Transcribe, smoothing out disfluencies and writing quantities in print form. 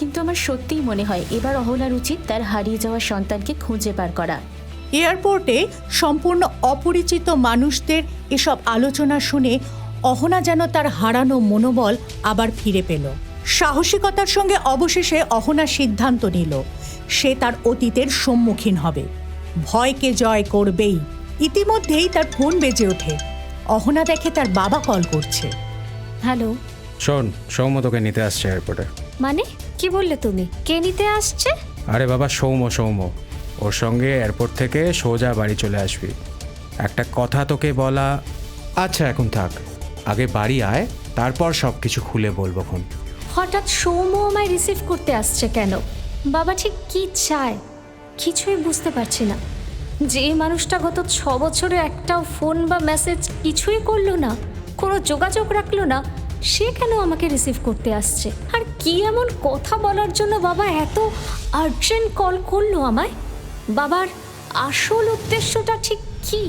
কিন্তু আমার সত্যিই মনে হয় এবার অহলার উচিত তার হারিয়ে যাওয়া সন্তানকে খুঁজে বার করা। এয়ারপোর্টে সম্পূর্ণ অপরিচিত মানুষদের এসব আলোচনা শুনে অহনা যেন তার হারানো মনোবল আবার ফিরে পেল। সাহসিকতার সঙ্গে অবশেষে অহনা সিদ্ধান্ত নিল সে তার অতীতের সম্মুখীন হবে, ভয়কে জয় করবেই। ইতিমধ্যেই তার ফোন বেজে ওঠে। অহনা দেখে তার বাবা কল করছে। হ্যালো। শোন, সৌম্য তোকে নিতে আসছে এয়ারপোর্টে। মানে কি বললে তুমি? কে নিতে আসছে? আরে বাবা, সৌম্য ওর সঙ্গে এয়ারপোর্ট থেকে সোজা বাড়ি চলে আসবি। একটা কথা তোকে বলা। আচ্ছা এখন থাক, আগে বাড়ি আয়, তারপর সব কিছু খুলে বলবো। খন হঠাৎ সৌম্য আমায় রিসিভ করতে আসছে কেন? বাবা ঠিক কি চায় কিছুই বুঝতে পারছি না। যে মানুষটা গত 6 বছরে একটাও ফোন বা মেসেজ কিছুই করলো না, কোনো যোগাযোগ রাখলো না, সে কেন আমাকে রিসিভ করতে আসছে? আর কি এমন কথা বলার জন্য বাবা এত আর্জেন্ট কল করলো আমায়? বাবার আসল উদ্দেশ্যটা ঠিক কী?